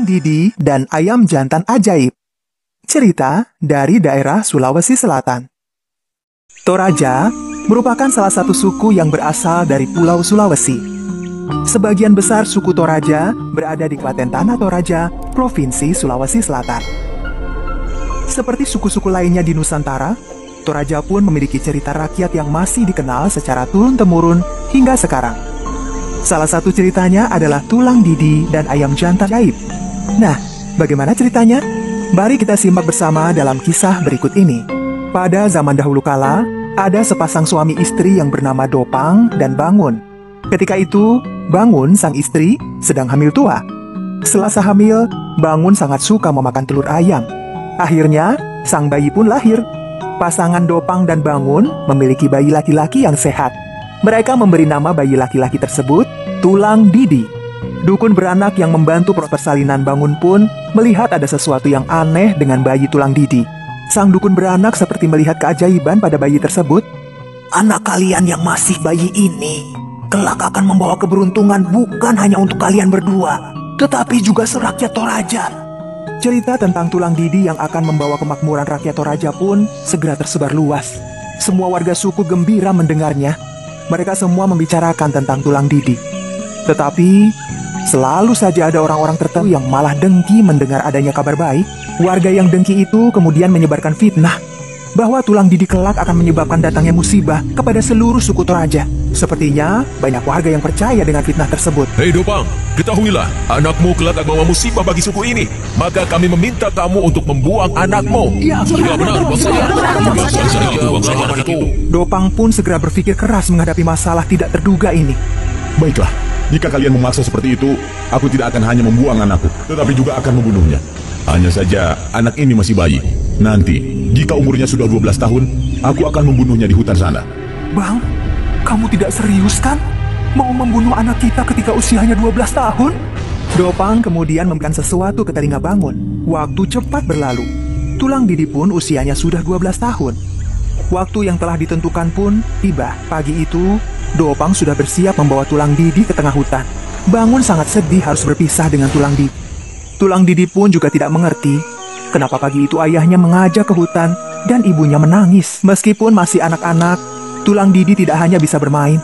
Tulang Didi dan Ayam Jantan Ajaib. Cerita dari daerah Sulawesi Selatan. Toraja merupakan salah satu suku yang berasal dari Pulau Sulawesi. Sebagian besar suku Toraja berada di Klaten Tanah Toraja, Provinsi Sulawesi Selatan. Seperti suku-suku lainnya di Nusantara, Toraja pun memiliki cerita rakyat yang masih dikenal secara turun-temurun hingga sekarang. Salah satu ceritanya adalah Tulang Didi dan Ayam Jantan Ajaib. Nah, bagaimana ceritanya? Mari kita simak bersama dalam kisah berikut ini. Pada zaman dahulu kala, ada sepasang suami istri yang bernama Dopang dan Bangun. Ketika itu, Bangun, sang istri, sedang hamil tua. Selasa hamil, Bangun sangat suka memakan telur ayam. Akhirnya, sang bayi pun lahir. Pasangan Dopang dan Bangun memiliki bayi laki-laki yang sehat. Mereka memberi nama bayi laki-laki tersebut Tulang Didi. Dukun beranak yang membantu persalinan Bangun pun melihat ada sesuatu yang aneh dengan bayi Tulang Didi. Sang dukun beranak seperti melihat keajaiban pada bayi tersebut. Anak kalian yang masih bayi ini kelak akan membawa keberuntungan bukan hanya untuk kalian berdua, tetapi juga serakyat Toraja. Cerita tentang Tulang Didi yang akan membawa kemakmuran rakyat Toraja pun segera tersebar luas. Semua warga suku gembira mendengarnya. Mereka semua membicarakan tentang Tulang Didi. Tetapi, selalu saja ada orang-orang tertentu yang malah dengki mendengar adanya kabar baik. Warga yang dengki itu kemudian menyebarkan fitnah bahwa Tulang Didi kelak akan menyebabkan datangnya musibah kepada seluruh suku Toraja. Sepertinya banyak warga yang percaya dengan fitnah tersebut. Hei Dopang, ketahuilah, anakmu kelak akan membawa musibah bagi suku ini. Maka kami meminta kamu untuk membuang anakmu. Ya, benar, Dopang pun segera berpikir keras menghadapi masalah tidak terduga ini. Baiklah, jika kalian memaksa seperti itu, aku tidak akan hanya membuang anakku, tetapi juga akan membunuhnya. Hanya saja, anak ini masih bayi. Nanti, jika umurnya sudah 12 tahun, aku akan membunuhnya di hutan sana. Bang, kamu tidak serius kan? Mau membunuh anak kita ketika usianya 12 tahun? Dopang kemudian memberikan sesuatu ke telinga Bangun. Waktu cepat berlalu. Tulang Didi pun usianya sudah 12 tahun. Waktu yang telah ditentukan pun tiba. Pagi itu, Dopang sudah bersiap membawa Tulang Didi ke tengah hutan. Bangun sangat sedih harus berpisah dengan Tulang Didi. Tulang Didi pun juga tidak mengerti kenapa pagi itu ayahnya mengajak ke hutan dan ibunya menangis. Meskipun masih anak-anak, Tulang Didi tidak hanya bisa bermain.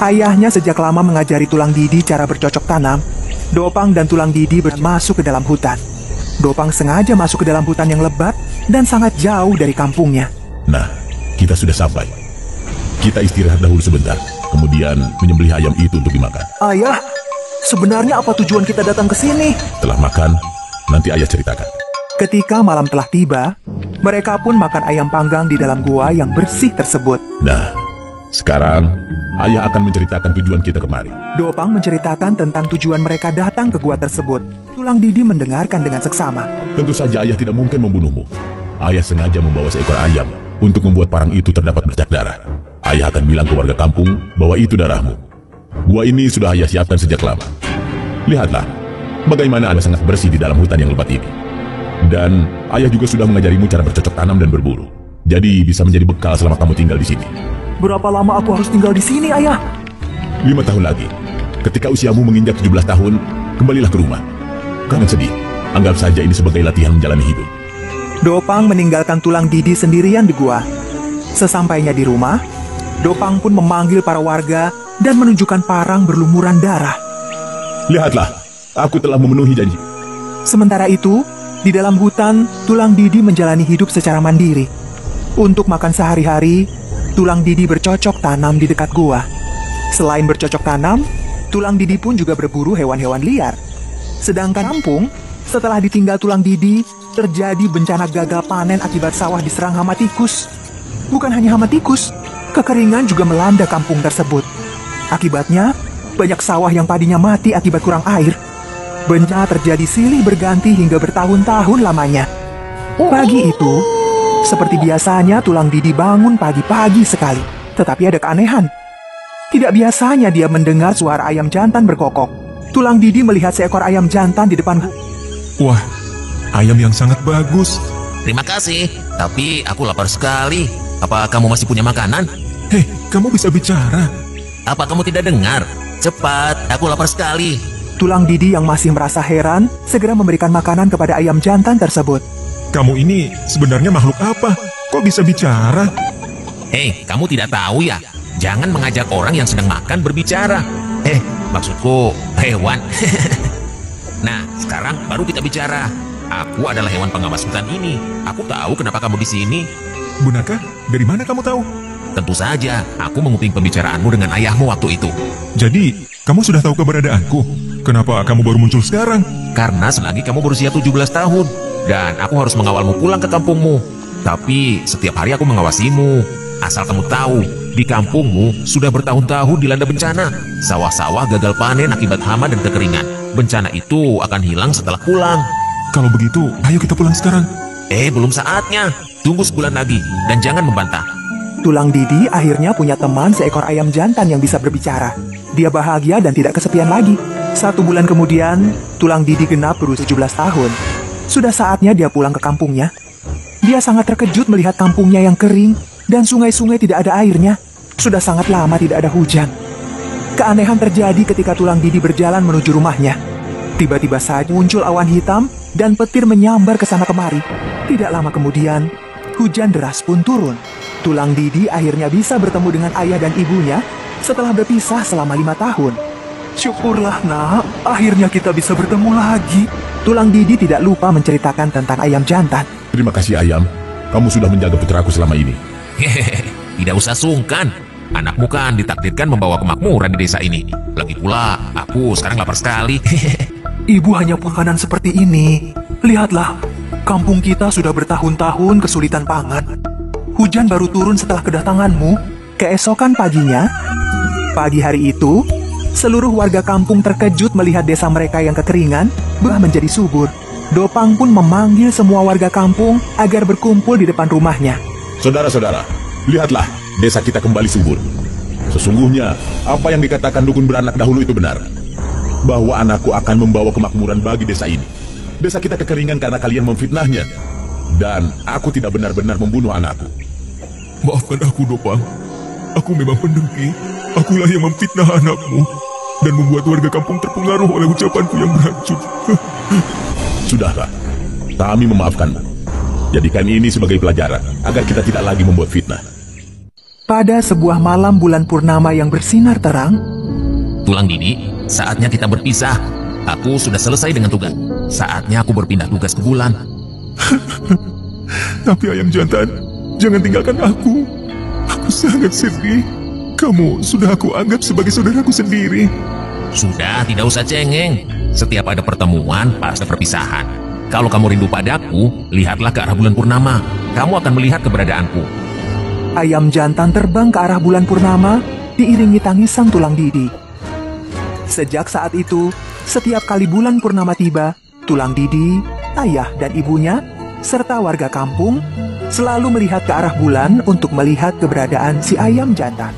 Ayahnya sejak lama mengajari Tulang Didi cara bercocok tanam. Dopang dan Tulang Didi masuk ke dalam hutan. Dopang sengaja masuk ke dalam hutan yang lebat dan sangat jauh dari kampungnya. Nah, kita sudah sampai. Kita istirahat dahulu sebentar, kemudian menyembelih ayam itu untuk dimakan. Ayah, sebenarnya apa tujuan kita datang ke sini? Setelah makan, nanti ayah ceritakan. Ketika malam telah tiba, mereka pun makan ayam panggang di dalam gua yang bersih tersebut. Nah, sekarang ayah akan menceritakan tujuan kita kemari. Dopang menceritakan tentang tujuan mereka datang ke gua tersebut. Tulang Didi mendengarkan dengan seksama. Tentu saja ayah tidak mungkin membunuhmu. Ayah sengaja membawa seekor ayam untuk membuat parang itu terdapat bercak darah. Ayah akan bilang ke warga kampung bahwa itu darahmu. Gua ini sudah ayah siapkan sejak lama. Lihatlah, bagaimana Anda sangat bersih di dalam hutan yang lebat ini. Dan ayah juga sudah mengajarimu cara bercocok tanam dan berburu. Jadi bisa menjadi bekal selama kamu tinggal di sini. Berapa lama aku harus tinggal di sini, Ayah? 5 tahun lagi. Ketika usiamu menginjak 17 tahun, kembalilah ke rumah. Jangan sedih. Anggap saja ini sebagai latihan menjalani hidup. Dopang meninggalkan Tulang Didi sendirian di gua. Sesampainya di rumah, Dopang pun memanggil para warga dan menunjukkan parang berlumuran darah. Lihatlah, aku telah memenuhi janji. Sementara itu, di dalam hutan, Tulang Didi menjalani hidup secara mandiri. Untuk makan sehari-hari, Tulang Didi bercocok tanam di dekat gua. Selain bercocok tanam, Tulang Didi pun juga berburu hewan-hewan liar. Sedangkan kampung, setelah ditinggal Tulang Didi, terjadi bencana gagal panen akibat sawah diserang hama tikus. Bukan hanya hama tikus, kekeringan juga melanda kampung tersebut. Akibatnya, banyak sawah yang padinya mati akibat kurang air. Bencana terjadi silih berganti hingga bertahun-tahun lamanya. Pagi itu, seperti biasanya Tulang Didi bangun pagi-pagi sekali. Tetapi ada keanehan. Tidak biasanya dia mendengar suara ayam jantan berkokok. Tulang Didi melihat seekor ayam jantan di depan. Wah, ayam yang sangat bagus. Terima kasih, tapi aku lapar sekali. Apa kamu masih punya makanan? Hei, kamu bisa bicara. Apa kamu tidak dengar? Cepat, aku lapar sekali. Tulang Didi yang masih merasa heran segera memberikan makanan kepada ayam jantan tersebut. Kamu ini sebenarnya makhluk apa? Kok bisa bicara? Hei, kamu tidak tahu ya? Jangan mengajak orang yang sedang makan berbicara. Maksudku hewan. Nah, sekarang baru kita bicara. Aku adalah hewan pengawas hutan ini. Aku tahu kenapa kamu di sini. Benarkah? Dari mana kamu tahu? Tentu saja, aku menguping pembicaraanmu dengan ayahmu waktu itu. Jadi, kamu sudah tahu keberadaanku? Kenapa kamu baru muncul sekarang? Karena selagi kamu berusia 17 tahun, dan aku harus mengawalmu pulang ke kampungmu. Tapi, setiap hari aku mengawasimu. Asal kamu tahu, di kampungmu sudah bertahun-tahun dilanda bencana. Sawah-sawah gagal panen akibat hama dan kekeringan. Bencana itu akan hilang setelah pulang. Kalau begitu, ayo kita pulang sekarang. Belum saatnya. Tunggu sebulan lagi, dan jangan membantah. Tulang Didi akhirnya punya teman seekor ayam jantan yang bisa berbicara. Dia bahagia dan tidak kesepian lagi. 1 bulan kemudian, Tulang Didi genap berusia 17 tahun. Sudah saatnya dia pulang ke kampungnya. Dia sangat terkejut melihat kampungnya yang kering dan sungai-sungai tidak ada airnya. Sudah sangat lama tidak ada hujan. Keanehan terjadi ketika Tulang Didi berjalan menuju rumahnya. Tiba-tiba saja muncul awan hitam dan petir menyambar ke sana kemari. Tidak lama kemudian, hujan deras pun turun. Tulang Didi akhirnya bisa bertemu dengan ayah dan ibunya setelah berpisah selama 5 tahun. Syukurlah nak, akhirnya kita bisa bertemu lagi. Tulang Didi tidak lupa menceritakan tentang ayam jantan. Terima kasih ayam, kamu sudah menjaga putraku selama ini. Hehehe, tidak usah sungkan. Anakmu kan ditakdirkan membawa kemakmuran di desa ini. Lagi pula, aku sekarang lapar sekali. Ibu hanya makanan seperti ini. Lihatlah, kampung kita sudah bertahun-tahun kesulitan pangan. Hujan baru turun setelah kedatanganmu. Keesokan paginya, pagi hari itu, seluruh warga kampung terkejut melihat desa mereka yang kekeringan berubah menjadi subur. Dopang pun memanggil semua warga kampung agar berkumpul di depan rumahnya. Saudara-saudara, lihatlah, desa kita kembali subur. Sesungguhnya, apa yang dikatakan dukun beranak dahulu itu benar. Bahwa anakku akan membawa kemakmuran bagi desa ini. Desa kita kekeringan karena kalian memfitnahnya. Dan aku tidak benar-benar membunuh anakku. Maafkan aku, Dopang. Aku memang pendengki. Akulah yang memfitnah anakmu dan membuat warga kampung terpengaruh oleh ucapanku yang beracun. Sudahlah, kami memaafkanmu. Jadikan ini sebagai pelajaran agar kita tidak lagi membuat fitnah. Pada sebuah malam bulan purnama yang bersinar terang, Tulang Didi, saatnya kita berpisah. Aku sudah selesai dengan tugas. Saatnya aku berpindah tugas ke bulan. Tapi ayam jantan, jangan tinggalkan aku. Aku sangat sedih. Kamu sudah aku anggap sebagai saudaraku sendiri. Sudah, tidak usah cengeng. Setiap ada pertemuan, pasti perpisahan. Kalau kamu rindu padaku, lihatlah ke arah bulan purnama. Kamu akan melihat keberadaanku. ayam jantan terbang ke arah bulan purnama, diiringi tangisan Tulang Didi. Sejak saat itu, setiap kali bulan purnama tiba, Tulang Didi, ayah dan ibunya, serta warga kampung selalu melihat ke arah bulan untuk melihat keberadaan si ayam jantan.